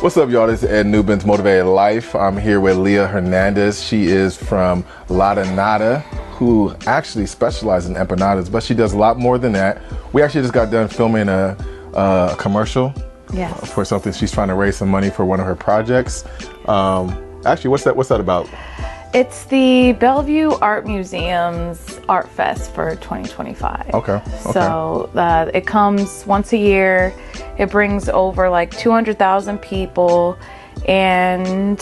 What's up, y'all? This is Ed Newbins Motivated Life. I'm here with Leah Hernandez. She is from Lada, who actually specializes in empanadas, but she does a lot more than that. We actually just got done filming a commercial for something. She's trying to raise some money for one of her projects. Actually, what's that about? It's the Bellevue Art Museum's Art Fest for 2025. Okay. So it comes once a year. It brings over like 200,000 people, and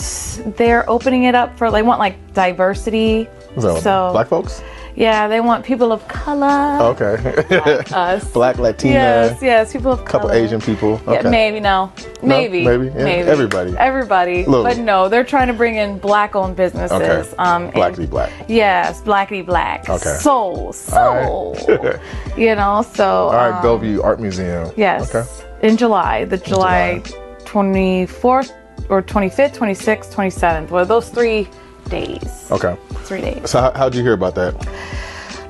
they're opening it up for, they want like diversity. So Black folks? Yeah, they want people of color. Okay. Like us. Black, Latina. Yes, people of color. Couple Asian people. Okay. Yeah, maybe. Everybody. But no, they're trying to bring in Black-owned businesses. Okay. Blackity black. Yes, Blackity black. Okay. Soul. Right. You know, so. All right, Bellevue Art Museum. Yes. Okay. In July, July 24th or 25th, 26th, 27th. Well, those 3 days. Okay. 3 days. So how'd you hear about that?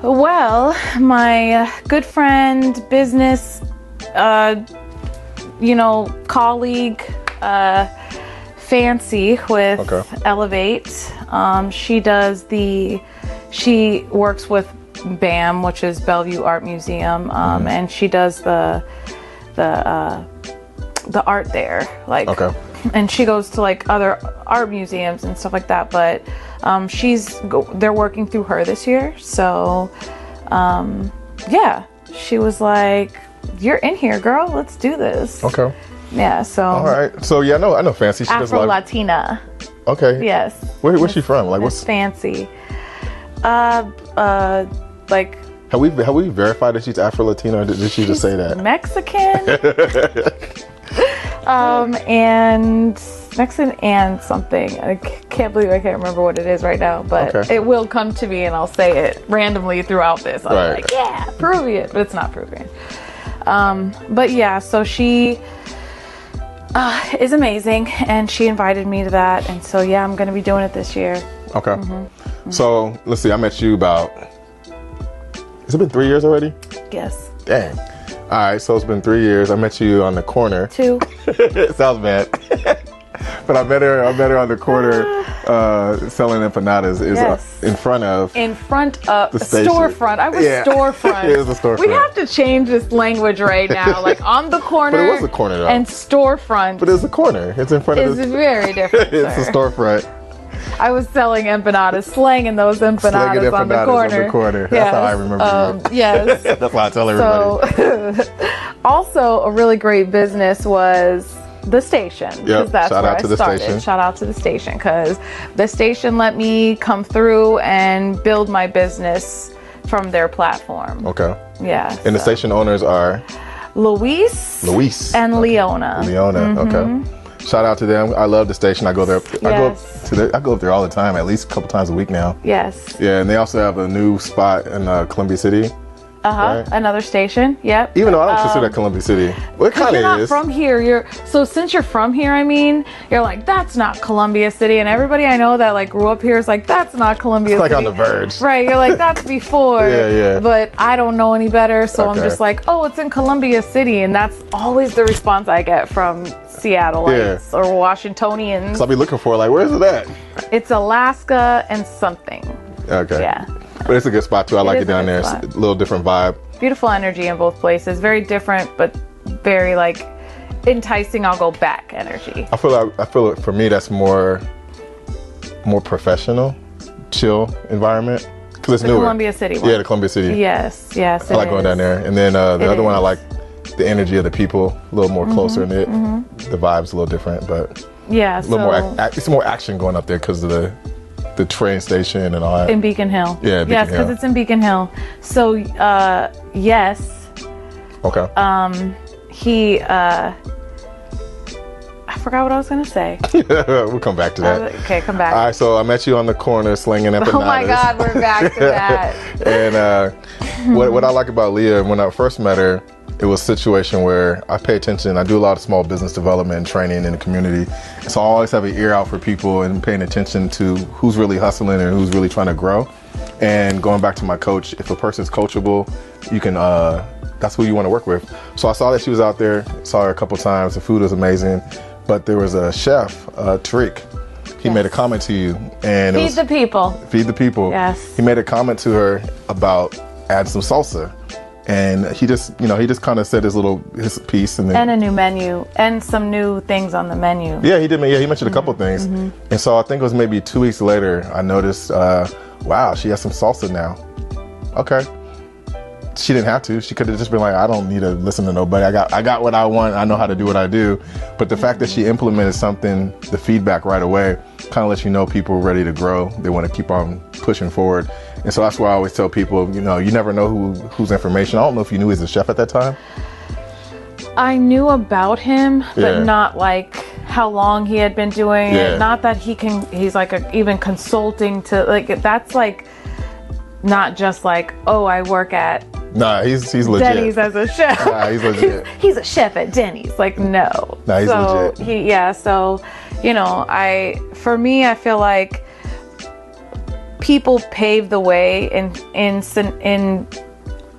Well, my good friend, business, colleague, Fancy with Elevate. She works with BAM, which is Bellevue Art Museum, and she does the art there, and she goes to like other art museums and stuff like that, but they're working through her this year. So she was like, "You're in here, girl, let's do this." Okay. Yeah, so all right. So yeah, I know Fancy. She does Afro-Latina. Okay. Yes. Where's she from? Like, what's Fancy? Like, have we verified that she's Afro-Latina, or did she just say that? Mexican. And Mexican and something. I can't believe I can't remember what it is right now, but it will come to me and I'll say it randomly throughout this. I'll be like, yeah, Peruvian, but it's not Peruvian. But yeah, so she is amazing, and she invited me to that, and so yeah, I'm going to be doing it this year. Okay. So let's see, I met you about, has it been 3 years already? Yes. Dang. All right, so it's been 3 years. I met you on the corner. 2. Sounds bad. But I met her on the corner selling empanadas. In front of the station. Storefront. I was storefront. It was a storefront. We have to change this language right now. Like on the corner. But it was a corner though. And storefront. But it's a corner. It's in front of It's very different. It's a storefront. I was selling empanadas, slanging those empanadas on the corner. That's how I remember you. Yes. That's why I tell everybody. So, also a really great business was the station. Because that's where I started. Shout out to the station, because the station let me come through and build my business from their platform. Okay. Yeah. And the station owners are? Luis and Leona. Okay. Shout out to them. I love the station. I go there. I go up there all the time, at least a couple times a week now. Yes. Yeah, and they also have a new spot in Columbia City. Right? Another station. Yep. Even though I don't consider that Columbia City. Well, it kind of is. You're not from here. So since you're from here, I mean, you're like, that's not Columbia City, and everybody I know that like grew up here is like, that's not Columbia City. Like on the verge. Right. You're like, that's before. Yeah. But I don't know any better, so I'm just like, oh, it's in Columbia City, and that's always the response I get from Seattleites or Washingtonians. So I'll be looking for like, where's it at? It's Alaska and something. Okay. Yeah. But it's a good spot too. I like it down there. It's a little different vibe. Beautiful energy in both places. Very different, but very like enticing. I'll go back energy. I feel like for me that's more professional, chill environment, because it's newer. Columbia City one. Yeah, the Columbia City. Yes. I like going down there. And then the other one, I like the energy of the people, a little more closer knit. The vibe's a little different, but yeah, a little more. It's more action going up there because of the train station and all that. In Beacon Hill. Yeah, Yes, because it's in Beacon Hill. So, yes. Okay. I forgot what I was going to say. We'll come back to that. Okay, come back. All right, so I met you on the corner slinging empanadas. Oh my God, we're back to that. And what I like about Leah, when I first met her, it was a situation where I pay attention. I do a lot of small business development and training in the community. So I always have an ear out for people and paying attention to who's really hustling and who's really trying to grow. And going back to my coach, if a person's coachable, you can, that's who you want to work with. So I saw that she was out there, saw her a couple times. The food was amazing. but there was a chef, Tariq. He made a comment to you, and feed the people. Feed the people. Yes. He made a comment to her about adding some salsa, and he just kind of said his piece, and a new menu and some new things on the menu. Yeah, he did. Yeah, he mentioned a couple things, and so I think it was maybe 2 weeks later. I noticed, wow, she has some salsa now. Okay. She didn't have to. She could have just been like, I don't need to listen to nobody. I got what I want. I know how to do what I do. But the fact that she implemented something, the feedback right away, kind of lets you know people are ready to grow. They want to keep on pushing forward. And so that's why I always tell people, you never know whose information. I don't know if you knew he was a chef at that time. I knew about him, but not like how long he had been doing it. Not that he's like even consulting to like, that's like not just like, oh, I work at he's legit. Denny's as a chef. Nah, he's legit. He's a chef at Denny's. Like, no. Nah, he's legit. So, for me, I feel like people pave the way in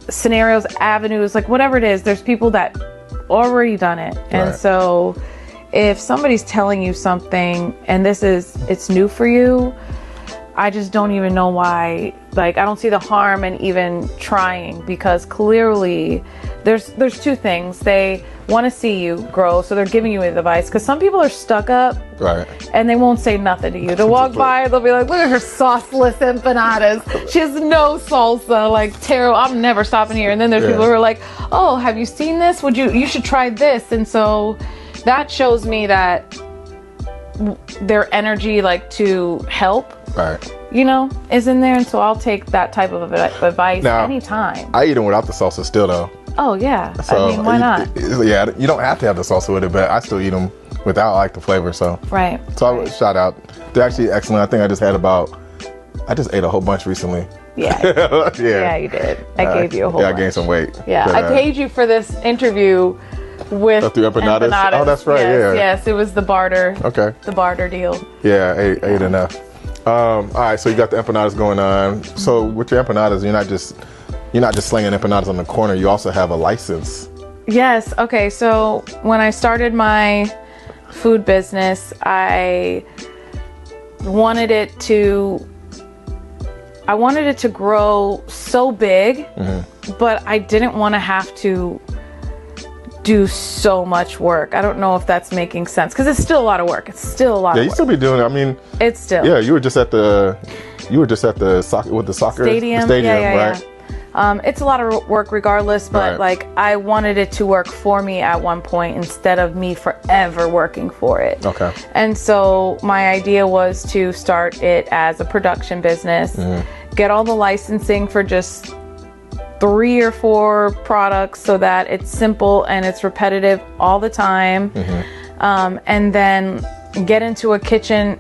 scenarios, avenues, like whatever it is. There's people that already done it. And so if somebody's telling you something and it's new for you, I just don't even know why. Like, I don't see the harm in even trying, because clearly there's two things. They want to see you grow, so they're giving you advice, because some people are stuck up and they won't say nothing to you. They'll walk by, they'll be like, look at her sauceless empanadas. She has no salsa, like terrible. I'm never stopping here. And then there's people who are like, oh, have you seen this? You should try this. And so that shows me that their energy, like, to help, is in there. And so I'll take that type of advice anytime. I eat them without the salsa still, though. Oh, yeah. So, I mean, why not? Yeah, you don't have to have the salsa with it, but I still eat them without. I like the flavor, so. Right. So I would shout out. They're actually excellent. I think I just ate a whole bunch recently. Yeah. Yeah, you did. I gave you a whole bunch. I gained some weight. Yeah, I paid you for this interview with through empanadas. Oh, that's right. Yes, it was the barter. Okay. The barter deal. Yeah, I ate enough. All right, so you got the empanadas going on. So with your empanadas, you're not just slinging empanadas on the corner. You also have a license. Yes. Okay. So when I started my food business, I wanted it to grow so big, but I didn't want to have to do so much work. I don't know if that's making sense, because it's still a lot of work. It's still a lot of work. Yeah, you still be doing it. I mean, it's still. Yeah, you were just at the soccer stadium, right? Yeah. It's a lot of work regardless, but like, I wanted it to work for me at one point instead of me forever working for it. Okay. And so my idea was to start it as a production business, get all the licensing for just 3 or 4 products so that it's simple and it's repetitive all the time. And then get into a kitchen,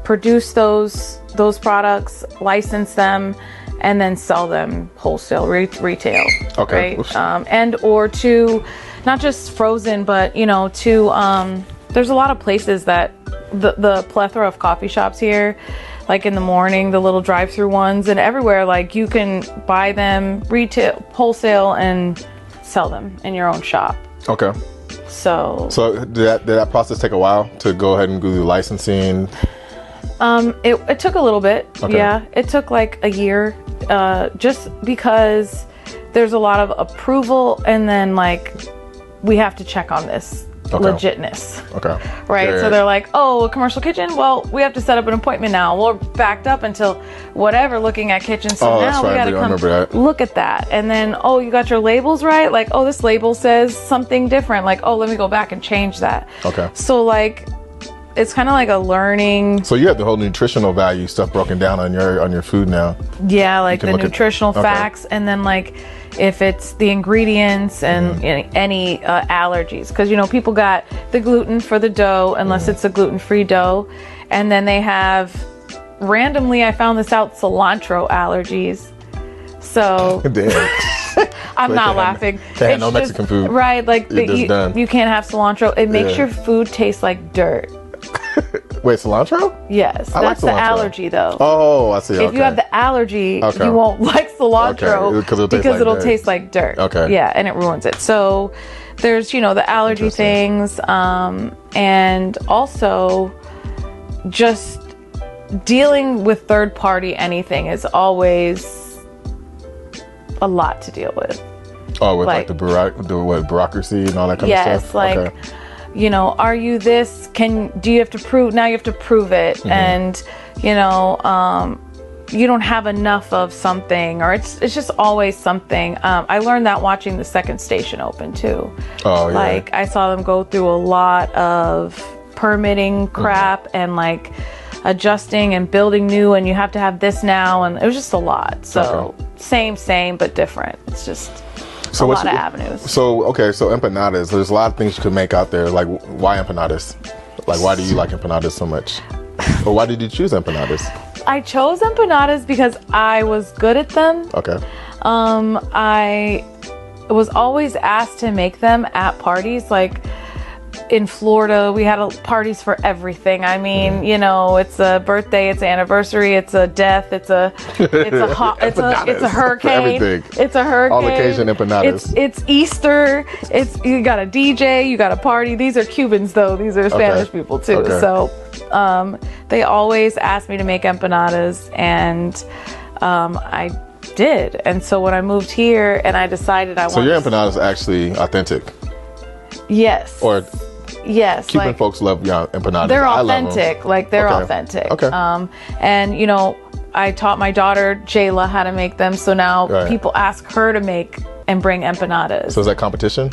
produce those products, license them, and then sell them wholesale, retail. Okay. Right? And or to not just frozen, but there's a lot of places that the plethora of coffee shops here, like in the morning, the little drive-through ones, and everywhere, like, you can buy them retail, wholesale, and sell them in your own shop. Okay. So did that process take a while to go ahead and do the licensing? It took a little bit. Okay. Yeah, it took like a year, just because there's a lot of approval, and then like we have to check on this legitness. Okay. Right. Yeah. So they're like, oh, a commercial kitchen? Well, we have to set up an appointment now. We're backed up until whatever, looking at kitchens. So now we got to come look at that. And then, oh, you got your labels right? Like, oh, this label says something different. Like, oh, let me go back and change that. Okay. So like, it's kind of like a learning. So you have the whole nutritional value stuff broken down on your food now. Yeah, like the nutritional facts, and then like if it's the ingredients and any allergies, because people got the gluten for the dough unless it's a gluten-free dough, and then they have, randomly I found this out, cilantro allergies. So I'm not laughing. Can't have no Mexican food. Right, like you can't have cilantro. It makes your food taste like dirt. Wait, cilantro? Yes, that's the allergy though. Oh, I see. If you have the allergy, you won't like cilantro because it'll taste like dirt. Okay. Yeah, and it ruins it. So there's, you know, the allergy things, and also just dealing with third party anything is always a lot to deal with. Oh, with like the bureaucracy and all that kind of stuff? Yes, like, okay. You know, are you this? Do you have to prove? Now you have to prove it, and you know, you don't have enough of something, or it's just always something. I learned that watching the second station open too. Oh, yeah. Like I saw them go through a lot of permitting crap and like adjusting and building new, and you have to have this now, and it was just a lot. So same but different. It's just a lot of avenues. So empanadas, there's a lot of things you could make out there. Like, why empanadas? Like, why do you like empanadas so much? Or why did you choose empanadas? I chose empanadas because I was good at them. Okay. I was always asked to make them at parties. Like in Florida, we had parties for everything. I mean, you know, it's a birthday, it's an anniversary, it's a death, it's a hurricane, it's a hurricane. All occasion empanadas. It's Easter. You got a DJ, you got a party. These are Cubans though. These are Spanish people too. Okay. So they always asked me to make empanadas, and I did. And so when I moved here, and I decided So your empanadas are actually authentic. Yes. Or yes, Cuban like, folks love empanadas. They're authentic. Like they're authentic. Okay. And you know, I taught my daughter Jayla how to make them. So now people ask her to make and bring empanadas. So is that competition?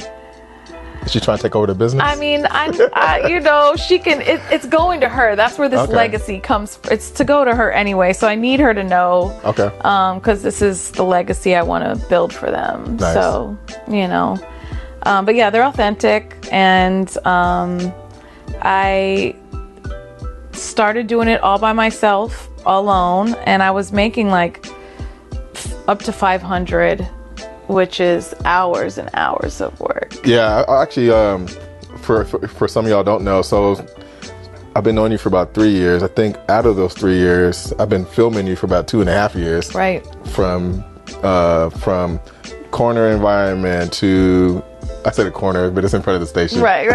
Is she trying to take over the business? I mean, you know, she can. It's going to her. That's where this legacy comes. It's to go to her anyway. So I need her to know. Okay. Because this is the legacy I want to build for them. Nice. So you know. But yeah, they're authentic, and I started doing it all by myself, alone, and I was making like up to 500, which is hours and hours of work. Yeah, actually, for some of y'all don't know, so I've been knowing you for about 3 years. I think out of those 3 years, I've been filming you for about 2.5 years. Right. From corner environment to, I said a corner, but it's in front of the station. Right.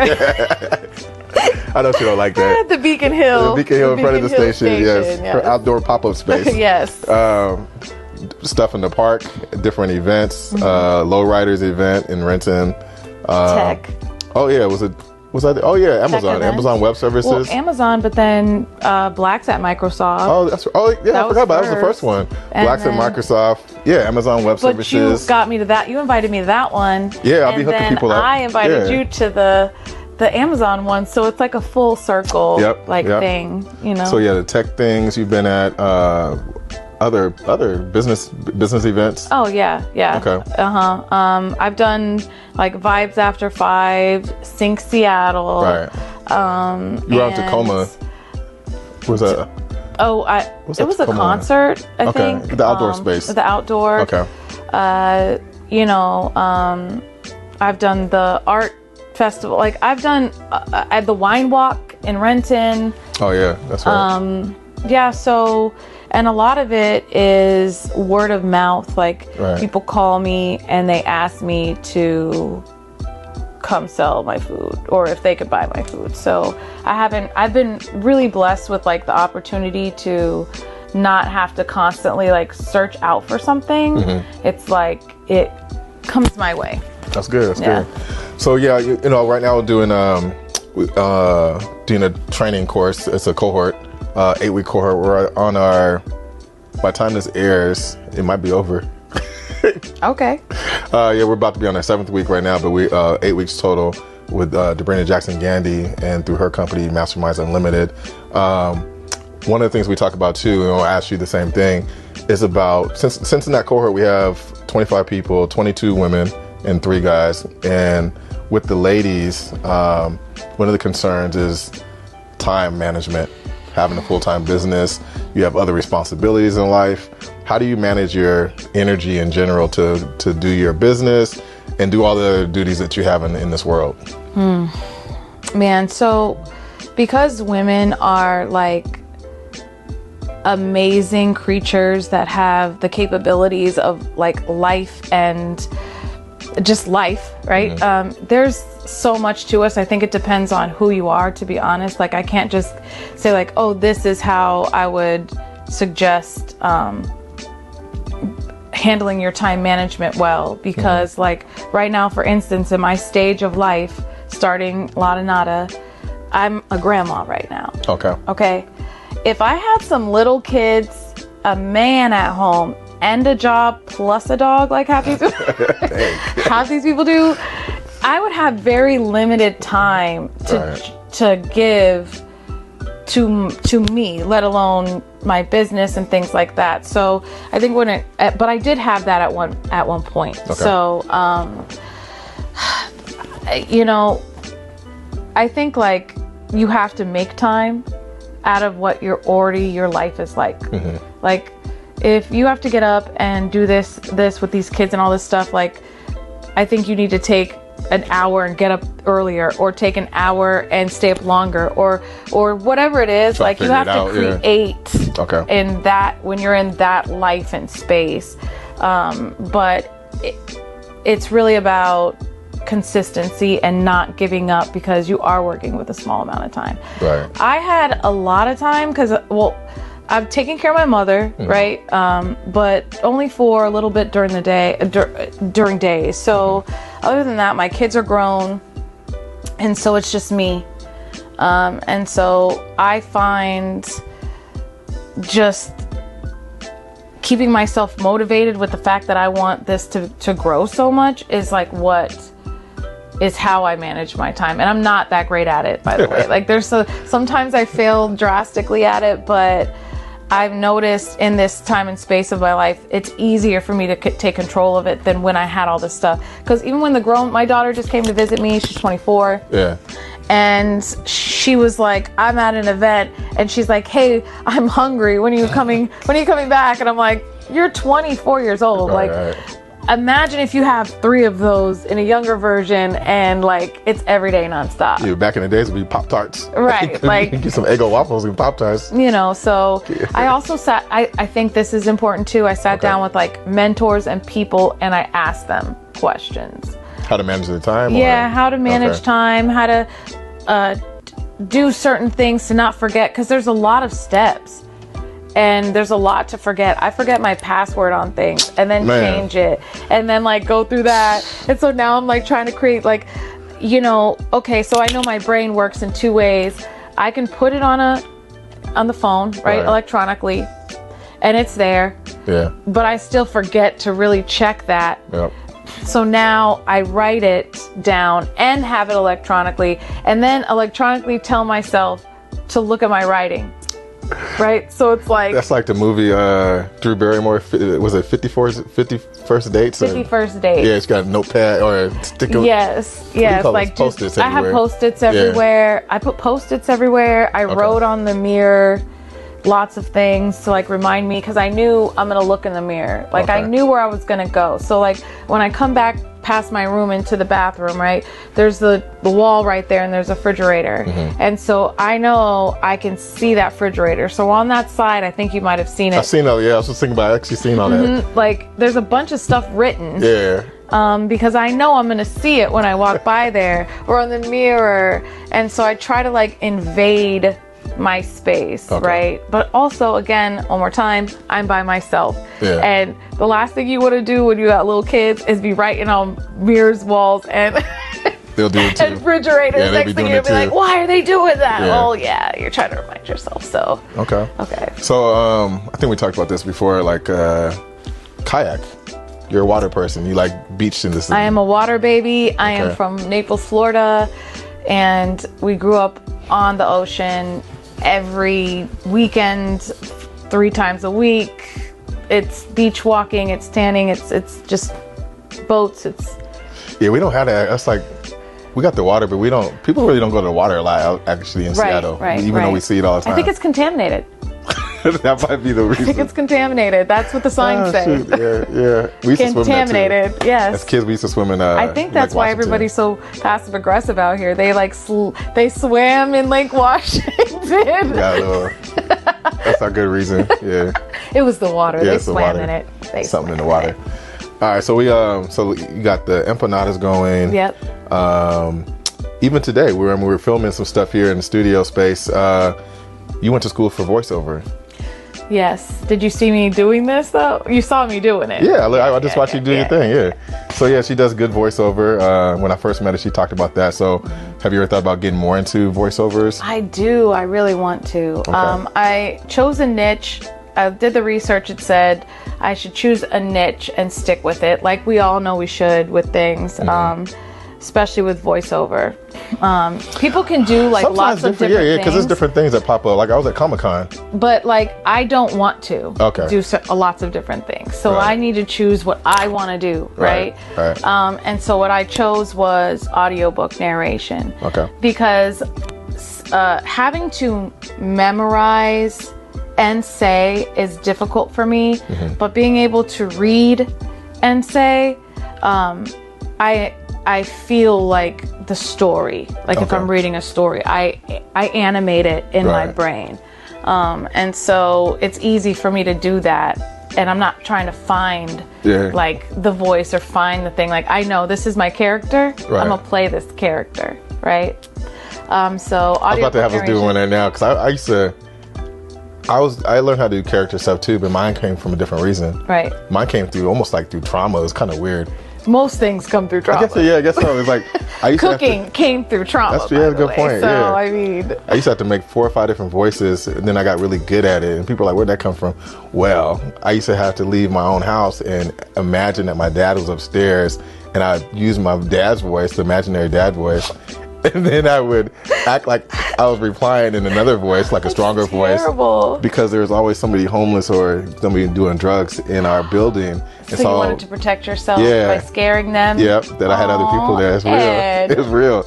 I know she don't like that. The Beacon Hill. The Beacon Hill in front of the station, yes. For outdoor pop-up space. Yes. Stuff in the park, different events, Lowriders event in Renton. Tech. Oh yeah, was that? Oh yeah, Amazon Web Services. Well, Amazon, but then Black's at Microsoft. Oh, I forgot about that. Was the first one. Black's at Microsoft. Yeah, Amazon Web Services. But you got me to that. You invited me to that one. Yeah, I'll be hooking people up. I invited you to the Amazon one, so it's like a full circle thing, you know. So yeah, the tech things you've been at, other business events. Oh yeah. Okay. I've done like Vibes After 5, Sync Seattle. Right. You were out in Tacoma. Was that? It was a concert. I think the outdoor space. The outdoor. Okay. You know, I've done the art festival. Like I've done at the Wine Walk in Renton. Oh yeah, that's right. Yeah. So. And a lot of it is word of mouth. Like people call me and they ask me to come sell my food, or if they could buy my food. So I've been really blessed with like the opportunity to not have to constantly like search out for something. It's like it comes my way. That's good. That's good. So yeah, you know, right now we're doing a training course. It's a cohort. 8-week cohort. We're on by the time this airs, it might be over. Okay. Yeah, we're about to be on our 7th week right now, but we 8 weeks total with Debrina Jackson-Gandy, and through her company, Masterminds Unlimited. One of the things we talk about too, and I'll ask you the same thing, is about, since in that cohort we have 25 people, 22 women and 3 guys, and with the ladies, one of the concerns is time management. Having a full-time business, you have other responsibilities in life. How do you manage your energy in general to do your business and do all the other duties that you have in this world? Man, so because women are like amazing creatures that have the capabilities of like life and just life, right? There's so much to us. I think it depends on who you are, to be honest. Like, I can't just say like, oh, this is how I would suggest handling your time management well, because like right now, for instance, in my stage of life, starting Lada, I'm a grandma right now. Okay. If I had some little kids, a man at home, and a job plus a dog, like half these people do, I would have very limited time to give to me, let alone my business and things like that. So I think but I did have that at one point. So you know, I think like you have to make time out of what your life is like. Like, if you have to get up and do this with these kids and all this stuff, like, I think you need to take an hour and get up earlier, or take an hour and stay up longer, or whatever it is. Like, you have to create in that, when you're in that life and space. But it's really about consistency and not giving up, because you are working with a small amount of time. I had a lot of time because, well, I've taken care of my mother, right? But only for a little bit during the day, during days. So other than that, my kids are grown, and so it's just me. And so I find just keeping myself motivated with the fact that I want this to grow so much is like is how I manage my time. And I'm not that great at it, by the way. Like, sometimes I fail drastically at it, but I've noticed in this time and space of my life, it's easier for me to take control of it than when I had all this stuff. Because even when my daughter just came to visit me, she's 24. And she was like, I'm at an event, and she's like, hey, I'm hungry. When are you coming back? And I'm like, you're 24 years old. Imagine if you have 3 of those in a younger version, and like, it's every day nonstop. Yeah, back in the days it would be Pop-Tarts. Right. Like, get some Eggo waffles and Pop-Tarts. You know, so I also I think this is important too. I sat down with like mentors and people, and I asked them questions. How to manage their time? How to manage time, how to do certain things to not forget, because there's a lot of steps. And there's a lot to forget. I forget my password on things and then change it, and then like go through that. And so now I'm like trying to create, like, you know, okay, so I know my brain works in 2 ways. I can put it on the phone, right, electronically, and it's there. But I still forget to really check that. So now I write it down and have it electronically, and then electronically tell myself to look at my writing. Right, so it's like, that's like the movie Drew Barrymore, was it 51st Dates? 51st Dates. Yeah, it's got a notepad or a sticker. Yes, like Post-its I have Post-its everywhere. I put Post-its everywhere. I wrote on the mirror lots of things to like remind me, because I knew I'm gonna look in the mirror. Like, I knew where I was gonna go. So like, when I come back past my room into the bathroom, right, there's the wall right there, and there's a refrigerator. And so I know I can see that refrigerator. So on that side, I think you might have seen it. I've seen that. Yeah, I was just thinking about actually seeing all that. Like, there's a bunch of stuff written. Because I know I'm gonna see it when I walk by there, or on the mirror. And so I try to like invade my space, right? But also, again, one more time, I'm by myself. And the last thing you want to do when you got little kids is be writing on mirrors, walls, and they'll do it too. And refrigerators. Next thing you'll be like, why are they doing that? Oh yeah, you're trying to remind yourself. So okay. So I think we talked about this before, like kayak. You're a water person. You like beach in the city. I am a water baby. I am from Naples, Florida, and we grew up on the ocean every weekend, 3 times a week. It's beach walking, it's tanning, it's just boats. We don't have that. That's like, we got the water, but people really don't go to the water a lot out actually in Seattle, even though we see it all the time. I think it's contaminated. That might be the reason. I think it's contaminated. That's what the signs say. Yeah. We used to swim contaminated, yes. As kids, we used to swim in I think that's why everybody's so passive aggressive out here. They like they swam in Lake Washington. That's a good reason. Yeah. It was the water. They it's swam in it. Something in the water. All right, so so you got the empanadas going. Yep. Even today, we were filming some stuff here in the studio space. You went to school for voiceover. Yes. Did you see me doing this though? You saw me doing it. Yeah, I just watched you do your thing. Yeah. So yeah, she does good voiceover. When I first met her, she talked about that. So have you ever thought about getting more into voiceovers? I do. I really want to. Okay. I chose a niche. I did the research. It said I should choose a niche and stick with it, like we all know we should with things. Especially with voiceover. People can do like sometimes lots of different things. Because there's different things that pop up. Like I was at Comic-Con. But like I don't want to do lots of different things. So I need to choose what I want to do, right? And so what I chose was audiobook narration. Okay. Because having to memorize and say is difficult for me. But being able to read and say, I feel like the story, like if I'm reading a story, I animate it in my brain. And so it's easy for me to do that. And I'm not trying to find like the voice or find the thing. Like I know this is my character. I'm gonna play this character, right? So I was about to have us do one there now because I learned how to do character stuff too, but mine came from a different reason. Right. Mine came through almost like through trauma. It was kind of weird. Most things come through trauma. I guess so. It's like I used cooking came through trauma. That's a good point. So I mean, I used to have to make 4 or 5 different voices, and then I got really good at it. And people are like, "Where'd that come from?" Well, I used to have to leave my own house and imagine that my dad was upstairs, and I use my dad's voice, the imaginary dad voice. And then I would act like I was replying in another voice, like a stronger voice, because there was always somebody homeless or somebody doing drugs in our building. So you wanted to protect yourself by scaring them? Yep, that I had other people there. It's real. It was real.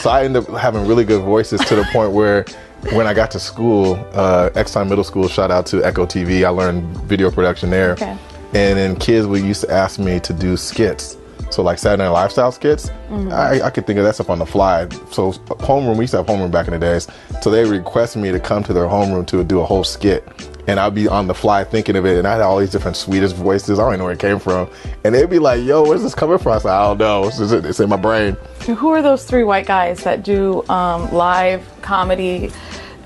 So I ended up having really good voices to the point where when I got to school, Exxon Middle School, shout out to Echo TV, I learned video production there. Okay. And then kids would used to ask me to do skits. So like Saturday Night Lifestyle skits, I could think of that stuff on the fly. So homeroom, we used to have homeroom back in the days. So they requested me to come to their homeroom to do a whole skit. And I'd be on the fly thinking of it. And I had all these different Swedish voices. I don't even know where it came from. And they'd be like, yo, where's this coming from? I said, I don't know. It's in my brain. Who are those 3 white guys that do live comedy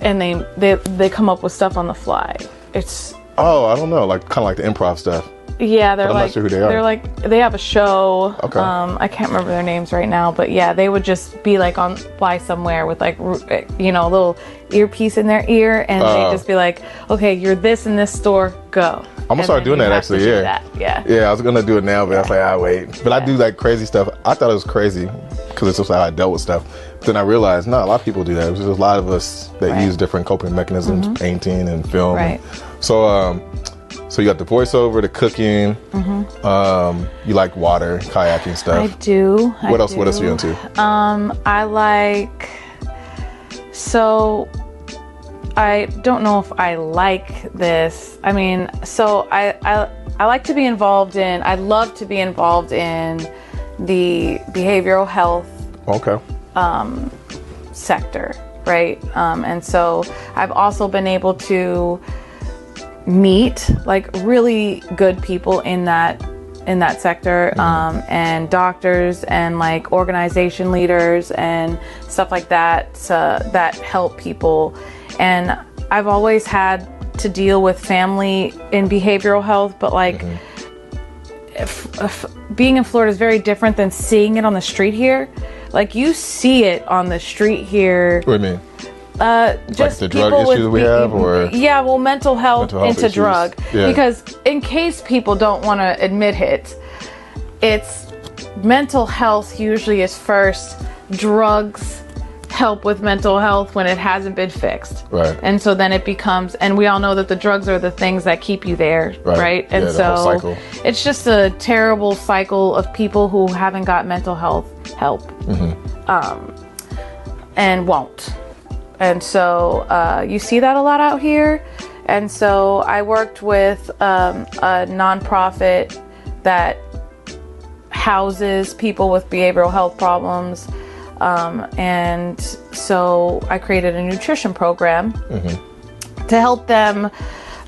and they come up with stuff on the fly? Oh, I don't know. Like kind of like the improv stuff. Yeah, I'm not sure who they are. They're like, they have a show. Okay. I can't remember their names right now, but yeah, they would just be like on fly somewhere with like, a little earpiece in their ear, and they'd just be like, okay, you're this in this store, go. I'm gonna start doing that actually. Yeah, I was gonna do it now, but I was like, wait. But I do like crazy stuff. I thought it was crazy because it's just how I dealt with stuff. Then I realized, no, a lot of people do that. There's a lot of us that use different coping mechanisms, painting and film. Right. So you got the voiceover, the cooking. You like water, kayaking stuff. I do. What else are you into? I like. So I don't know if I like this. I mean, so I like to be involved in. I love to be involved in the behavioral health. Sector, right? And so I've also been able to meet like really good people in that sector, and doctors and like organization leaders and stuff like that that help people. And I've always had to deal with family in behavioral health, but like if being in Florida is very different than seeing it on the street here. Like you see it on the street here. What do you mean? Just like the drug issues we have, or mental health into issues. Drug. Yeah. Because in case people don't want to admit it, it's mental health usually is first. Drugs help with mental health when it hasn't been fixed. Right. And so then it becomes, and we all know that the drugs are the things that keep you there, right? And so it's just a terrible cycle of people who haven't got mental health help, and won't. And so you see that a lot out here. And so I worked with a nonprofit that houses people with behavioral health problems. And so I created a nutrition program to help them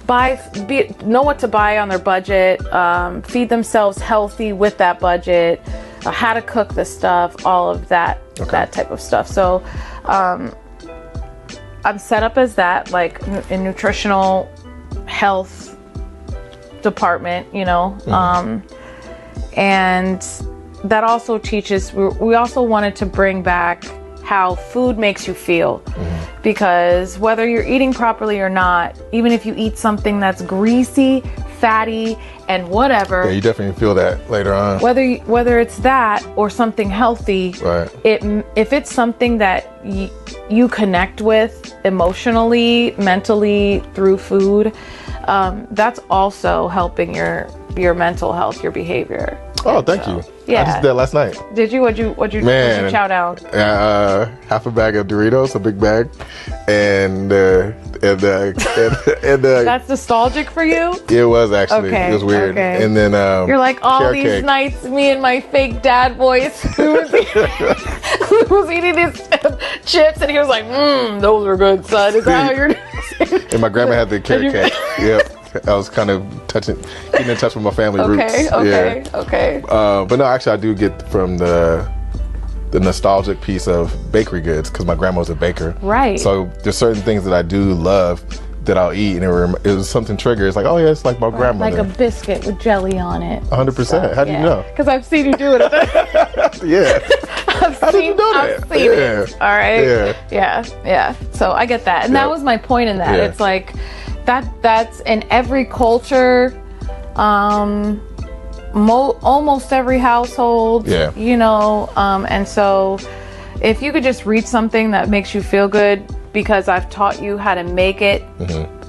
know what to buy on their budget, feed themselves healthy with that budget, how to cook the stuff, all of that, that type of stuff. So I'm set up as that, like in nutritional health department, you know, and that also teaches, we also wanted to bring back how food makes you feel, because whether you're eating properly or not, even if you eat something that's greasy, fatty, and whatever, you definitely feel that later on. Whether it's that or something healthy, if it's something that you connect with emotionally, mentally through food, that's also helping your mental health, your behavior. Oh, thank you. Yeah. I just did that last night. Did you? What'd you chow down? Half a bag of Doritos, a big bag, and That's nostalgic for you? It was actually. Okay, it was weird. Okay. And then you're like, all these cake. Nights, me and my fake dad voice who was eating his chips, and he was like, those are good, son. Is that how you're doing? And my grandma had the carrot cake. Yep. I was kind of getting in touch with my family roots. Okay. But no, actually, I do get from the nostalgic piece of bakery goods, because my grandma was a baker. Right. So there's certain things that I do love that I'll eat, and it was something triggered. It's like, oh yeah, it's like my grandmother. Like a biscuit with jelly on it. 100%. How do you know? Because I've seen you do it. Yeah. How did you know that? I've seen it. All right. Yeah. So I get that, and that was my point in that. It's like that's in every culture, almost every household. Yeah. You know, and so if you could just read something that makes you feel good, because I've taught you how to make it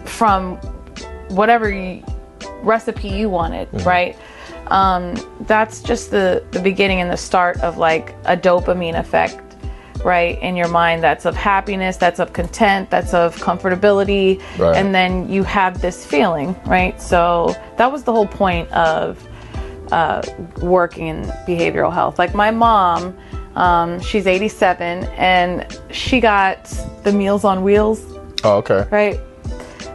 from whatever recipe you wanted, right? That's just the beginning and the start of like a dopamine effect, right, in your mind. That's of happiness, that's of content, that's of comfortability, and then you have this feeling, right? So that was the whole point of working in behavioral health. Like my mom, she's 87, and she got the Meals on Wheels. Oh, okay. Right?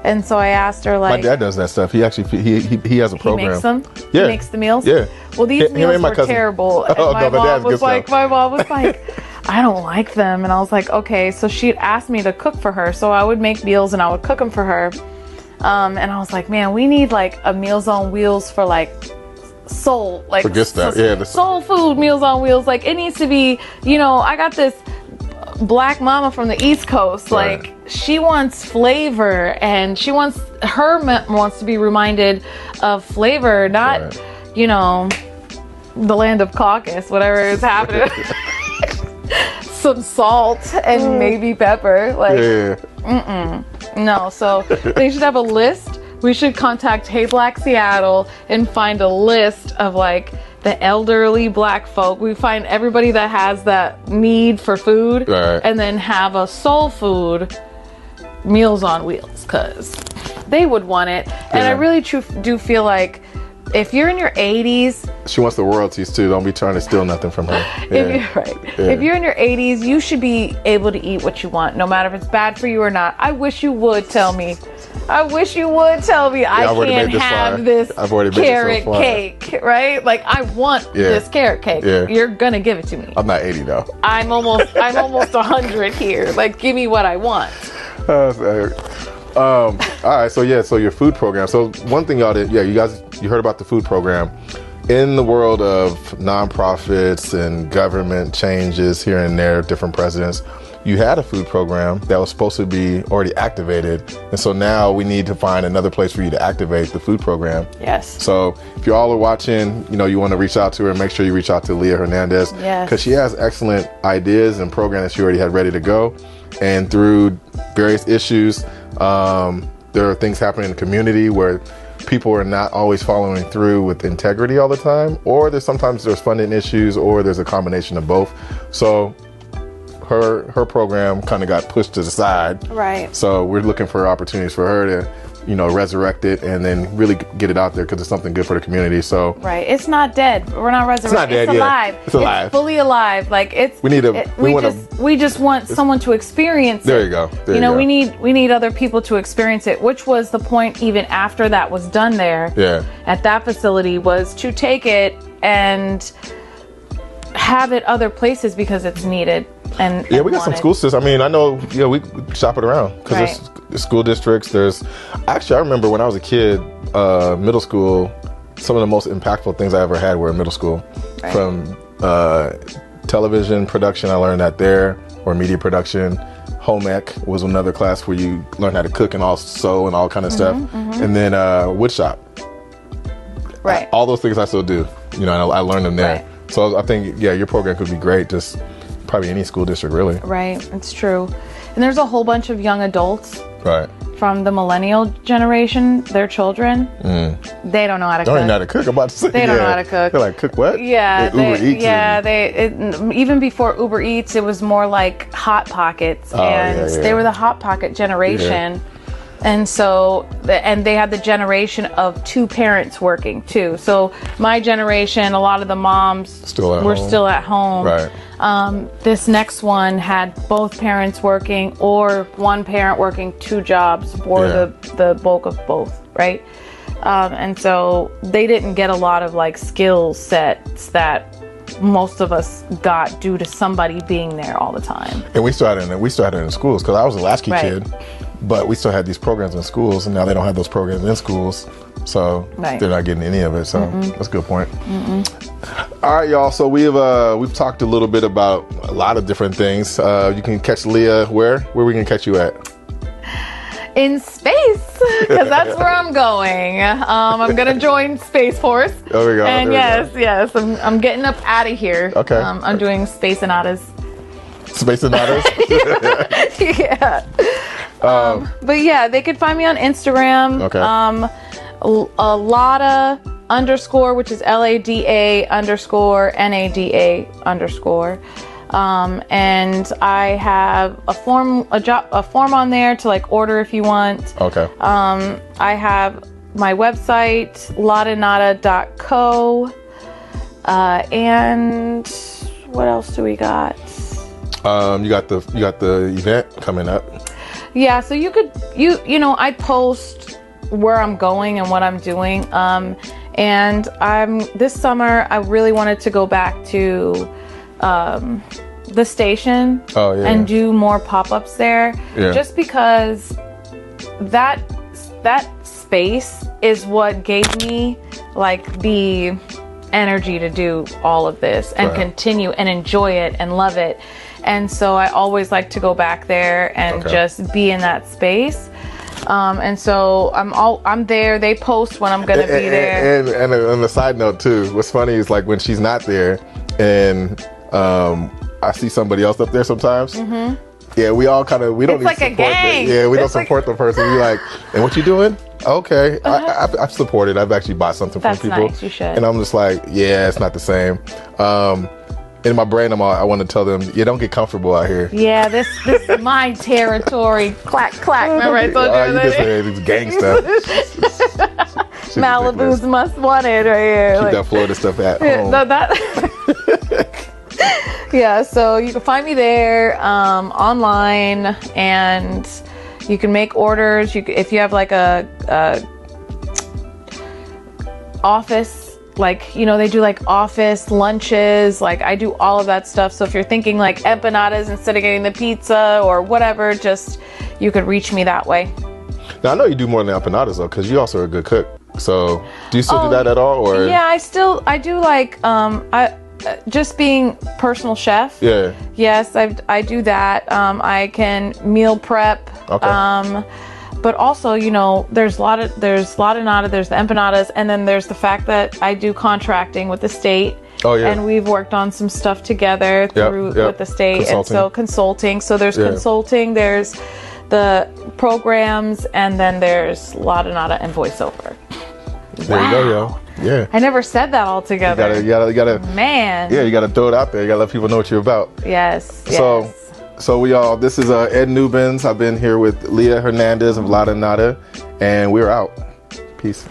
And so I asked her, like... My dad does that stuff. He actually, he has a program. He makes them? Yeah. He makes the meals? Yeah. Well, these meals were terrible. And my mom was like, I don't like them. And I was like, okay. So she'd asked me to cook for her. So I would make meals and I would cook them for her. And I was like, man, we need like a Meals on Wheels for like soul, like for good stuff. Yeah, soul food. Meals on Wheels, like it needs to be, you know, I got this black mama from the East Coast, like she wants flavor, and she wants to be reminded of flavor, not you know, the land of caucus, whatever is happening. Some salt and maybe pepper, like no. So they should have a list. We should contact Hey Black Seattle and find a list of like the elderly black folk. We find everybody that has that need for food, and then have a soul food Meals on Wheels, because they would want it. And I really do feel like if you're in your 80s, she wants the royalties too. Don't be trying to steal nothing from her. If you're in your 80s, you should be able to eat what you want, no matter if it's bad for you or not. I wish you would tell me. I can't have this carrot cake, right? Like I want this carrot cake. You're gonna give it to me. I'm not 80 though. I'm almost 100 here. Like give me what I want. All right, so your food program. So one thing y'all did, you heard about the food program. In the world of nonprofits and government changes here and there, different presidents, you had a food program that was supposed to be already activated. And so now we need to find another place for you to activate the food program. Yes. So if you all are watching, you know, you want to reach out to her, make sure you reach out to Leah Hernandez. Yes. Because she has excellent ideas and programs that she already had ready to go. And through various issues, there are things happening in the community where people are not always following through with integrity all the time, or sometimes there's funding issues, or there's a combination of both. So her program kind of got pushed to the side. Right. So we're looking for opportunities for her resurrect it and then really get it out there because it's something good for the community. So right, it's not dead. We're not resurrecting. It's not dead. It's alive. It's alive. It's fully alive. Like we just want someone to experience it. There you go. We need other people to experience it, which was the point even after that was done there. Yeah. At that facility was to take it and have it other places because it's needed. And we got some school systems. I mean, I know, we shop it around because there's school districts. I remember when I was a kid, middle school, some of the most impactful things I ever had were in middle school. Right. From television production, I learned that there, or media production. Home ec was another class where you learn how to cook and all sew and all kind of stuff. Mm-hmm. And then wood shop. Right. All those things I still do. I learned them there. Right. So I think, your program could be great. Just probably any school district, really. Right. It's true. And there's a whole bunch of young adults. Right. From the millennial generation, their children, they don't know how to cook. Don't even know how to cook. I'm about to say. They don't know how to cook. They're like, cook what? Yeah. Uber Eats. Even before Uber Eats, it was more like Hot Pockets. They were the Hot Pocket generation. Yeah. And so, and they had the generation of two parents working too. So my generation, a lot of the moms were still at home. Right. This next one had both parents working or one parent working two jobs for the bulk of both, right? And so they didn't get a lot of like skill sets that most of us got due to somebody being there all the time. And we still had it in schools because I was a latchkey kid. But we still had these programs in schools, and now they don't have those programs in schools, so they're not getting any of it. So that's a good point. All right, y'all. So we've talked a little bit about a lot of different things. You can catch Leah where we can catch you at? In space, because that's where I'm going. I'm gonna join Space Force. There we go. And yes, I'm getting up out of here. Okay. I'm doing Space Anadas. Space Anadas. Yeah. But yeah, they could find me on Instagram. Okay. Lada _ which is LADA _ NADA _ and I have a form on there to like order if you want. Okay. I have my website ladanada.co. And what else do we got? You got the event coming up. Yeah, so I post where I'm going and what I'm doing. And this summer I really wanted to go back to the station and do more pop-ups there. Yeah. Just because that space is what gave me like the energy to do all of this and continue and enjoy it and love it. And so I always like to go back there and just be in that space. And so I'm there. They post when I'm gonna be there. And on the side note too, what's funny is like when she's not there, and I see somebody else up there sometimes. Mm-hmm. Yeah, we all kind of we don't. It's like a gang. We don't support the person. We like, and what you doing? Okay, I've supported. I've actually bought something from people. That's nice. You should. And I'm just like, yeah, it's not the same. In my brain, I want to tell them, don't get comfortable out here. Yeah, this is my territory. Clack, clack. Remember I told you that? You just said it's gang stuff. Malibu's most wanted right here. Keep that Florida stuff at home. Yeah, so you can find me there online, and you can make orders. If you have like a office. Like, they do like office lunches, like I do all of that stuff. So if you're thinking like empanadas instead of getting the pizza or whatever, you could reach me that way. Now I know you do more than empanadas though, because you also are a good cook. So do you still do that at all? Or yeah, I do like just being personal chef. Yeah. Yes, I do that. I can meal prep. Okay. But also, there's Lada, there's the empanadas, and then there's the fact that I do contracting with the state. Oh, yeah. And we've worked on some stuff together with the state. Consulting. And so consulting. So there's consulting, there's the programs, and then there's Lada and voiceover. There you go, yo. Yeah. I never said that all together. You gotta. Man. Yeah, you gotta throw it out there. You gotta let people know what you're about. Yes. So So this is Ed Newbins. I've been here with Leah Hernandez of Lada, and we're out. Peace.